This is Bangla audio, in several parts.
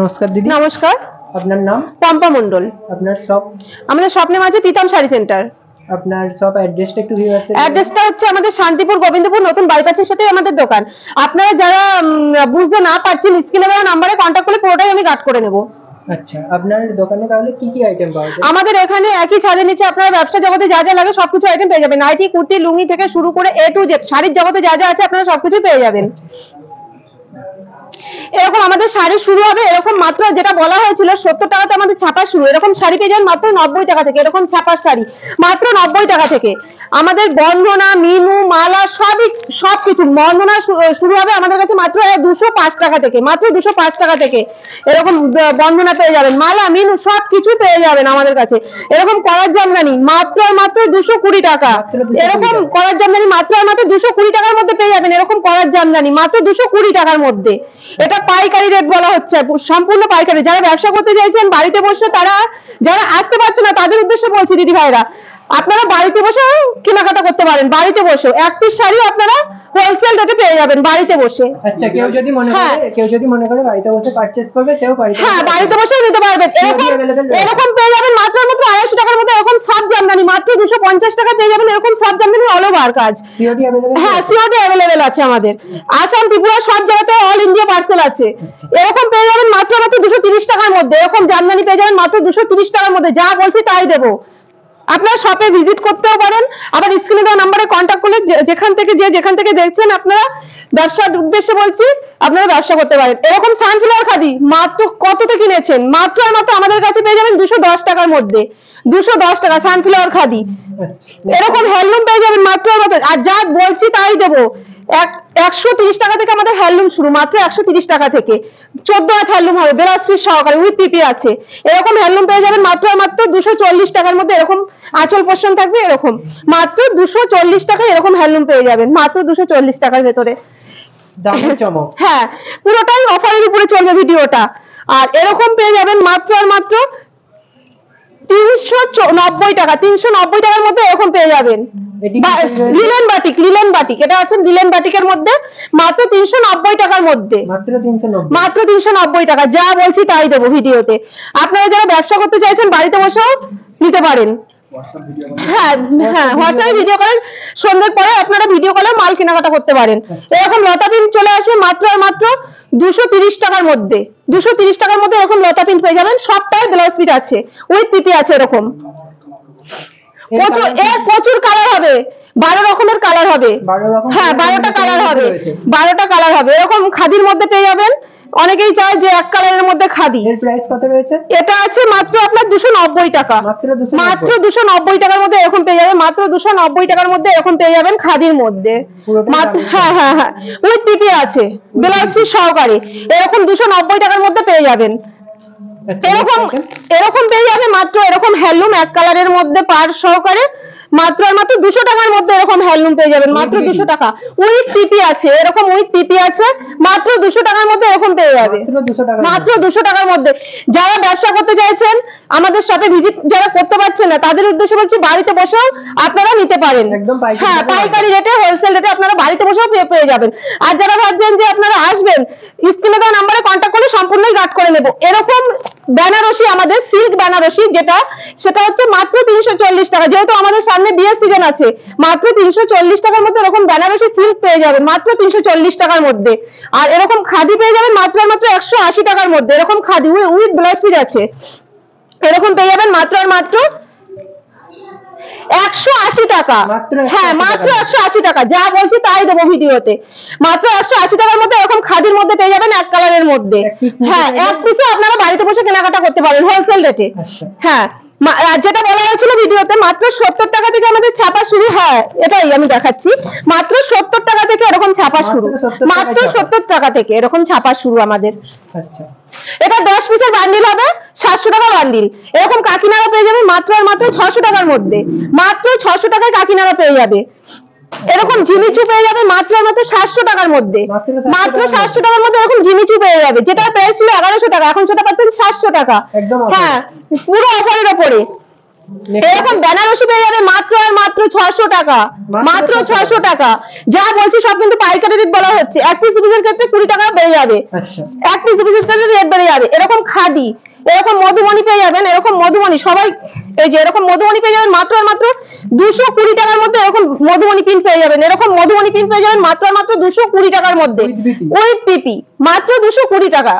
নমস্কার দিদি। নমস্কার। আপনার নাম? পম্পা মণ্ডল। আপনার শপ? আমাদের শপ নেম আছে প্রীতম শাড়ি সেন্টার। আপনার শপ অ্যাড্রেসটা একটু ভিউয়ার্সদের? অ্যাড্রেসটা হচ্ছে আমাদের শান্তিপুর গোবিন্দপুর নতুন বাইপাসের সাথে আমাদের দোকান। আপনারা যারা বুঝতে না পারছেন স্ক্রিনে দেওয়া নম্বরে কন্ট্যাক্ট করলে পুরোটাই আমি গাইড করে নেব। আচ্ছা, আপনার দোকানে তাহলে কি কি আইটেম পাওয়া যায়? আমাদের এখানে একই ছাদের নিচে আপনারা ব্যবসা জগতে যা যা লাগে সবকিছু আইটেম পেয়ে যাবেন। নাইটি, কুর্তি, লুঙ্গি থেকে শুরু করে এ টু জেড শাড়ির জগতে যা যা আছে আপনারা সবকিছু পেয়ে যাবেন। এরকম আমাদের শাড়ি শুরু হবে এরকম মাত্র যেটা বলা হয়েছিল 70 টাকাতে আমাদের ছাপা শুরু। এরকম শাড়ি পেয়ে যাবেন মাত্র 90 টাকা থেকে। এরকম ছাপার শাড়ি মাত্র 90 টাকা থেকে। আমাদের বন্ধনা, মিনু, মালা সবকিছু বন্ধনা শুরু হবে আমাদের কাছে মাত্র 205 টাকা থেকে। মাত্র 205 টাকা থেকে এরকম বন্ধনা পেয়ে যাবেন। মালা, মিনু সবকিছু পেয়ে যাবেন আমাদের কাছে। এরকম করার জামদানি মাত্র 220 টাকা। এরকম করার জামদানি মাত্র 220 টাকার মধ্যে পেয়ে যাবেন। এরকম করার জামদানি মাত্র 220 টাকার মধ্যে। এটা পাইকারি রেট বলা হচ্ছে, সম্পূর্ণ পাইকারি। যারা ব্যবসা করতে চাইছেন বাড়িতে বসে, তারা যারা আসতে পারছে না তাদের উদ্দেশ্যে বলছি দিদি ভাইরা, আপনারা বাড়িতে বসে কেনাকাটা করতে পারেন। বাড়িতে বসে এক পিস শাড়ি আপনারা হোলসেল রেটে পেয়ে যাবেন বাড়িতে বসে। আচ্ছা, কেউ যদি মনে করে বাড়িতে বসে পারচেজ করবে, সেও বাড়িতে বসেও নিতে পারবেন। এরকম পেয়ে যাবেন মাত্র 250 টাকার মধ্যে। এরকম সাব জামদানি মাত্র 250 টাকা পেয়ে যাবেন। এরকম সাব জামদানি অল ওভার কাজ। হ্যাঁ, সিওডি অ্যাভেলেবেল আছে আমাদের। আসাম, ত্রিপুরা সব জায়গাতে অল ইন্ডিয়া পার্সেল আছে। এরকম পেয়ে যাবেন মাত্র 230 টাকার মধ্যে। এরকম জামদানি পেয়ে যাবেন মাত্র 230 টাকার মধ্যে। যা বলছি তাই দেবো। আপনারা শপে ভিজিট করতেও পারেন, আবার স্ক্রিনে দেওয়া নম্বরে কন্ট্যাক্ট করলে যেখান থেকে দেখছেন আপনারা ব্যবসার উদ্দেশ্যে বলছি, আপনারা ব্যবসা করতে পারেন। এরকম সানফ্লাওয়ার খাদি মাত্র কততে কিনেছেন? মাত্র আমাদের কাছে পেয়ে যাবেন 210 টাকার মধ্যে। 210 টাকা সানফ্লাওয়ার খাদি। এরকম হ্যান্ডলুম পেয়ে যাবেন মাত্র আর যা বলছি তাই দেবো। 130 টাকা থেকে আমাদের হ্যান্ডলুম শুরু, মাত্র 130 টাকা থেকে। 14 হাত হ্যান্ডলুম হবে, ব্লাউজ পিস সহকারে উইথ পিপি আছে। এরকম হ্যান্ডলুম পেয়ে যাবেন মাত্র 240 টাকার মধ্যে। এরকম আঁচল পোর্শন থাকবে এরকম মাত্র 240 টাকায়। এরকম হ্যান্ডলুম পেয়ে যাবেন মাত্র 240 টাকার ভেতরে। হ্যাঁ, পুরোটাই অফারের উপরে চলবে ভিডিওটা। আর এরকম পেয়ে যাবেন মাত্র 390 টাকা। 390 টাকার মধ্যে এরকম পেয়ে যাবেন। লিলেন বাটিক এটা আছে লিলেন বাটিকের মধ্যে মাত্র 390 টাকার মধ্যে। মাত্র 390 টাকা। যা বলছি তাই দেবো ভিডিওতে। আপনারা যারা ব্যবসা করতে চাইছেন বাড়িতে বসেও নিতে পারেন। হ্যাঁ, হোয়াটসঅ্যাপে ভিডিও কলের সন্ধ্যার পরে আপনারা ভিডিও কলে মাল কেনাকাটা করতে পারেন। এরকম লতা প্রিন্ট চলে আসবে মাত্র 230 টাকার মধ্যে। 230 টাকার মধ্যে এরকম লতা প্রিন্ট পেয়ে যাবেন। সবটাই ব্লাউজ পিস আছে, উইথ পিপি আছে। এরকম প্রচুর কালার হবে, 12 রকমের কালার হবে। হ্যাঁ, 12টা কালার হবে, 12টা কালার হবে। এরকম খাদির মধ্যে পেয়ে যাবেন। অনেকেই চায় যে এক কালারের মধ্যে খাদি। এর প্রাইস কত রয়েছে? এটা আছে মাত্র আপনার 290 টাকা। মাত্র 290 টাকার মধ্যে এরকম পেয়ে যাবেন। মাত্র 290 টাকার মধ্যে এরকম পেয়ে যাবেন খাদির মধ্যে। হ্যাঁ, উইথ পিপি আছে, ব্লাউজ পিস সহকারে। এরকম 290 টাকার মধ্যে পেয়ে যাবেন। এরকম পেয়ে যাবে মাত্র এরকম হ্যান্ডলুম এক কালারের মধ্যে পার সহকারে মাত্র 200 টাকার মধ্যে। এরকম হ্যান্ডলুম পেয়ে যাবেন মাত্র 200 টাকা। উইথ পিপি আছে, এরকম উইথ পিপি আছে মাত্র 200 টাকার মধ্যে। এরকম পেয়ে যাবে মাত্র 200 টাকার মধ্যে। যারা ব্যবসা করতে চাইছেন আমাদের শপে ভিজিট যারা করতে পারছেন না তাদের উদ্দেশ্যে বলছি, বাড়িতে বসেও আপনারা নিতে পারেন। হ্যাঁ, পাইকারি রেটে হোলসেল রেটে আপনারা বাড়িতে বসেও পেয়ে যাবেন। আর যারা ভাবছেন যে আপনারা আসবেন, স্ক্রিনে দেওয়া নম্বরে কন্ট্যাক্ট করলে সম্পূর্ণই গাইড করে নেব। এরকম বেনারসি, আমাদের সিল্ক বেনারসি সেটা হচ্ছে মাত্র 340 টাকা। যেহেতু আমাদের সামনে বিয়ের সিজন আছে, মাত্র 340 টাকার মধ্যে এরকম বেনারসি সিল্ক পেয়ে যাবেন মাত্র 340 টাকার মধ্যে। আর এরকম খাদি পেয়ে যাবেন মাত্র 180 টাকার মধ্যে। এরকম খাদি উইথ ব্লাউজ পিস আছে। এরকম পেয়ে যাবেন মাত্র 180 টাকা। হ্যাঁ, মাত্র 180 টাকা। যা বলছি তাই দেবো ভিডিওতে। মাত্র 180 টাকার মধ্যে এরকম খাদির মধ্যে পেয়ে যাবেন এক কালারের মধ্যে। হ্যাঁ, এক পিসে আপনারা বাড়িতে বসে কেনাকাটা করতে পারেন হোলসেল রেটে। হ্যাঁ, যেটা বলা হয়েছিল ভিডিওতে মাত্র 70 টাকা থেকে আমাদের ছাপা শুরু। হ্যাঁ, এটাই আমি দেখাচ্ছি। মাত্র 70 টাকা থেকে এরকম ছাপা শুরু। মাত্র 70 টাকা থেকে এরকম ছাপা শুরু আমাদের। এটা 10 পিসের বান্ডিল হবে, 700 টাকা বান্ডিল। এরকম কাকিনারা পেয়ে যাবে মাত্র 600 টাকার মধ্যে। মাত্র 600 টাকায় কাকিনারা পেয়ে যাবে। এরকম জিমিচু পেয়ে যাবে মাত্র 700 টাকার মধ্যে। মাত্র 700 টাকার মধ্যে এরকম জিমিচু পেয়ে যাবে। যেটা প্রাইস ছিল 1100 টাকা, এখন সেটা পাচ্ছেন 700 টাকা। হ্যাঁ, পুরো অফারের উপরে। এরকম বেনারসি পেয়ে যাবে মাত্র আর মাত্র 600 টাকা, মাত্র 600 টাকা। যা বলছি সব কিন্তু পাইকারি রেট বলা হচ্ছে। এক পিস পিসের ক্ষেত্রে 20 টাকা বেড়ে যাবে, এক পিস পিসের ক্ষেত্রে রেট বেড়ে যাবে। এরকম খাদি, এরকম মধুবনী পেয়ে যাবেন, এরকম মধুবনী সবাই এই যে এরকম মধুবনী পেয়ে যাবেন মাত্র আর মাত্র 220 টাকার মধ্যে। এরকম মধুবনী প্রিন্ট পেয়ে যাবেন, এরকম মধুবনী প্রিন্ট পেয়ে যাবেন মাত্র আর মাত্র 220 টাকার মধ্যে উইথ পিপি, মাত্র 220 টাকা।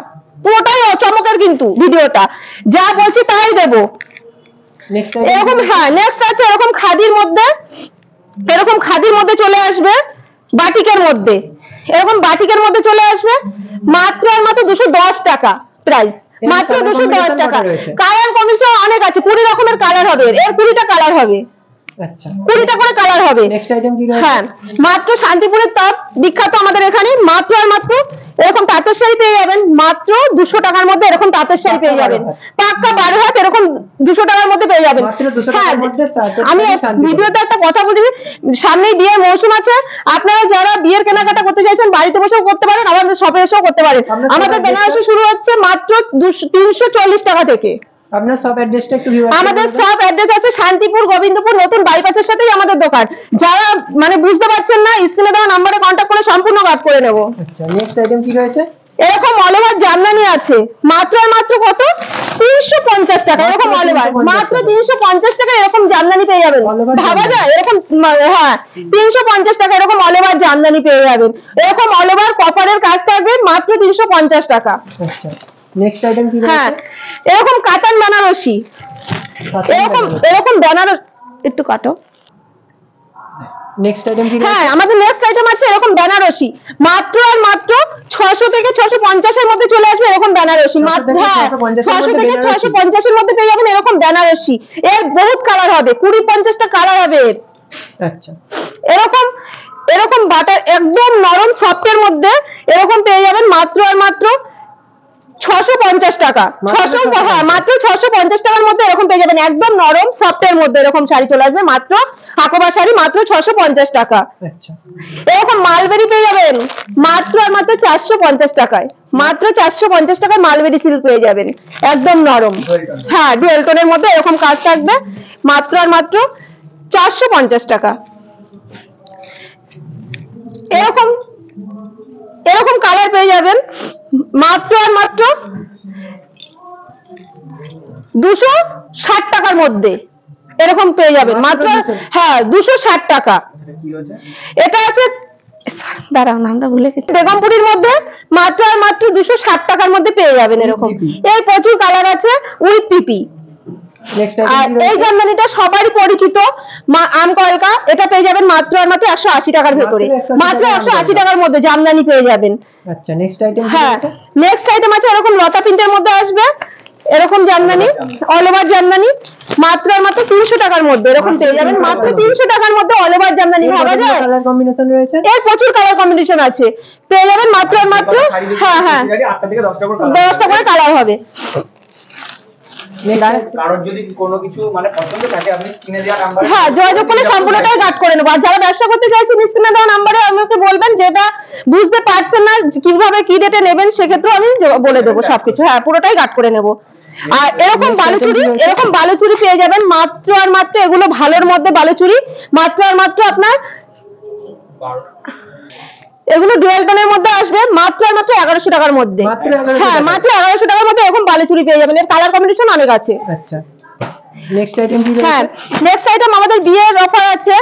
পুরোটাই চমকের কিন্তু ভিডিওটা, যা বলছি তাই দেবো। এরকম হ্যাঁ নেক্সট আছে এরকম খাদির মধ্যে, এরকম খাদির মধ্যে চলে আসবে বাটিকের মধ্যে, এরকম বাটিকের মধ্যে চলে আসবে মাত্র আর মাত্র 210 টাকা প্রাইস, মাত্র 210 টাকা। কালার কম্বিনেশন অনেক আছে, 20 রকমের কালার হবে, এর 20টা কালার হবে। আচ্ছা 20টা করে কালার হবে। নেক্সট আইটেম কি রয়েছে? হ্যাঁ মাত্র শান্তিপুরের তাঁত বিখ্যাত আমাদের এখানে, মাত্র আর মাত্র এরকম তাঁতের শাড়ি পেয়ে যাবেন মাত্র 200 টাকার মধ্যে। এরকম তাঁতের শাড়ি পেয়ে যাবেন পাক্কা 12 হাত, এরকম 200 টাকার মধ্যে পেয়ে যাবেন। হ্যাঁ আমি ভিডিওতে একটা কথা বলি, সামনেই বিয়ের মৌসুম আছে, আপনারা যারা বিয়ের কেনাকাটা করতে চাইছেন বাড়িতে বসেও করতে পারেন, আমাদের শপে এসেও করতে পারেন। আমাদের বেনারসি শুরু হচ্ছে মাত্র 340 টাকা থেকে। আপনার সব অ্যাড্রেসটা একটু ভিউয়ার, আমাদের সব অ্যাড্রেস আছে শান্তিপুর গোবিন্দপুর নতুন বাইপাসের সাথেই আমাদের দোকান। যারা মানে বুঝতে পারছেন না স্ক্রিনে দেওয়া নম্বরে কন্টাক্ট করে সম্পূর্ণ গাইড করে নেব। আচ্ছা নেক্সট আইটেম কি রয়েছে? এরকম অল ওভার জামদানি আছে মাত্র আর মাত্র কত 350 টাকা। এরকম অল ওভার মাত্র 350 টাকা এরকম জামদানি পেয়ে যাবেন, ভাবা যায় এরকম। হ্যাঁ 350 টাকা এরকম অল ওভার জামদানি পেয়ে যাবেন, এরকম অল ওভার কপারের কাজ থাকবে মাত্র 350 টাকা। আচ্ছা নেক্সট আইটেম কি রয়েছে? হ্যাঁ এরকম কাতান বেনারসি, এরকম এরকম বেনারসি একটু কাটো। নেক্সট আইটেম কি? হ্যাঁ আমাদের নেক্সট আইটেম আছে এরকম বেনারসি মাত্র আর মাত্র 600 থেকে 650 এর মধ্যে চলে আসবে। এরকম বেনারসি মাত্র 600 থেকে 650 এর মধ্যে পেয়ে যাবেন এরকম বেনারসি। এর বহুত কালার হবে, 20-50টা কালার হবে। আচ্ছা এরকম এরকম বাটার একদম নরম সফটের মধ্যে এরকম পেয়ে যাবেন মাত্র আর মাত্র 650 টাকা। 600 হ্যাঁ মাত্র 650 টাকার মধ্যে এরকম পেয়ে যাবেন একদম নরম সফটের মধ্যে। এরকম শাড়ি চলে আসবে মাত্র হাকোবা শাড়ি মাত্র 650 টাকা। আচ্ছা এরকম মালবেরি পেয়ে যাবেন মাত্র আর মাত্র 450 টাকায়, মাত্র 450 টাকায় মালবেরি সিল্ক পেয়ে যাবেন একদম নরম। হ্যাঁ ডুয়েল টোনের মধ্যে এরকম কাজ থাকবে মাত্র আর মাত্র 450 টাকা। এরকম এরকম কালার পেয়ে যাবেন মাত্র আর মাত্র 260 টাকার মধ্যে এরকম পেয়ে যাবেন মাত্র। হ্যাঁ 260 টাকা। এটা আছে দাঁড়াও নামটা ভুলে গেছি, বেগমপুরীর মধ্যে মাত্র আর মাত্র 260 টাকার মধ্যে পেয়ে যাবেন এরকম। এর প্রচুর কালার আছে উইথ পিপি। আর এই জামদানিটা সবারই পরিচিত আম কলকা, এটা পেয়ে যাবেন মাত্র আর মাত্র 180 টাকার ভেতরে, মাত্র 180 টাকার মধ্যে জামদানি পেয়ে যাবেন। আচ্ছা নেক্সট আইটেম? হ্যাঁ নেক্সট আইটেম আছে এরকম লতা প্রিন্টের মধ্যে আসবে এরকম জামদানি, অল ওভার জামদানি মাত্র আর মাত্র 300 টাকার মধ্যে এরকম পেয়ে যাবেন মাত্র 300 টাকার মধ্যে অল ওভার জামদানি। ভাবা যায় কালার কম্বিনেশন রয়েছে, এর প্রচুর কালার কম্বিনেশন আছে, পেয়ে যাবেন মাত্র আর মাত্র। হ্যাঁ হ্যাঁ 8টা থেকে 10টা করে কালার হবে। কারোর যদি কোনো কিছু মানে পছন্দ থাকে আপনি স্ক্রিনে দেওয়া নম্বরে হ্যাঁ যোগাযোগ করলে সম্পূর্ণটাই গাইড করে নেব। আর যারা ব্যবসা করতে চাইছেন স্ক্রিনে দেওয়া নম্বরে আমাকে বলবেন, যেটা বুঝতে পারছেন না কিভাবে কি রেটে নেবেন সেক্ষেত্রে আমি বলে দেবো সবকিছু। হ্যাঁ পুরোটাই গাইড করে নেব। আর এরকম বালুচুরি, এরকম বালুচুরি পেয়ে যাবেন মাত্র আর মাত্র, এগুলো ভালোর মধ্যে বালুচুরি মাত্র আর মাত্র আপনার, এগুলো ডুয়াল টোনের মধ্যে আসবে মাত্র আর মাত্র 1100 টাকার মধ্যে। হ্যাঁ মাত্র 1100 টাকার মধ্যে এরকম বালুচুরি পেয়ে যাবেন, এর কালার কম্বিনেশন অনেক আছে। আচ্ছা নেক্সট আইটেম কি? হ্যাঁ নেক্সট আইটেম আমাদের বিয়ের অফার আছে।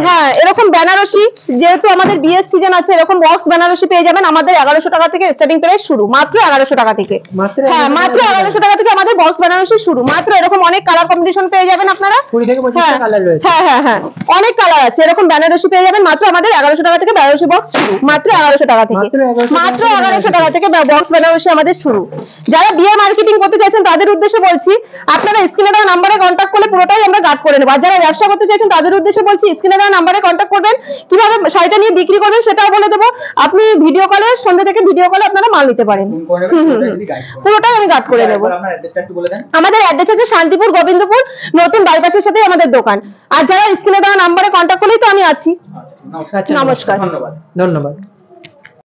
হ্যাঁ এরকম বেনারসি, যেহেতু আমাদের বিয়ের সিজন আছে, এরকম বক্স বেনারসি পেয়ে যাবেন আমাদের 1100 টাকা থেকে স্টার্টিং প্রাইস শুরু, মাত্র 1100 টাকা থেকে। হ্যাঁ মাত্র 1100 টাকা থেকে আমাদের বক্স বেনারসি শুরু, মাত্র এরকম অনেক কালার কম্বিনেশন পেয়ে যাবেন আপনারা। 20 থেকে 25টা কালার রয়েছে। হ্যাঁ হ্যাঁ হ্যাঁ অনেক কালার আছে, এরকম বেনারসি পেয়ে যাবেন মাত্র আমাদের 1100 টাকা থেকে বেনারসি বক্স শুরু, মাত্র 1100 টাকা থেকে, মাত্র 1100 টাকা থেকে বক্স বেনারসি আমাদের শুরু। যারা বিয়ে মার্কেটিং করতে চাইছেন তাদের উদ্দেশ্যে বলছি, আপনারা স্ক্রিনে দেওয়া নম্বরে কন্টাক্ট করলে পুরোটাই আমরা গাইড করে নেব। আর যারা ব্যবসা করতে চাইছেন তাদের উদ্দেশ্যে বলছি, স্ক্রিনে দেওয়া নম্বরে কন্টাক্ট করবেন, কিভাবে শাড়িটা নিয়ে বিক্রি করবেন সেটাও বলে দেবো। আপনি ভিডিও কলে, সন্ধ্যা থেকে ভিডিও কলে আপনারা মাল নিতে পারেন, পুরোটাই আমি গাইড করে নেব। আমাদের অ্যাড্রেস আছে শান্তিপুর গোবিন্দপুর নতুন বাইপাসের সাথে আমাদের দোকান। আর যারা স্ক্রিনে দেওয়া নম্বরে কন্টাক্ট করলেই তো আমি আছি। নমস্কার, ধন্যবাদ।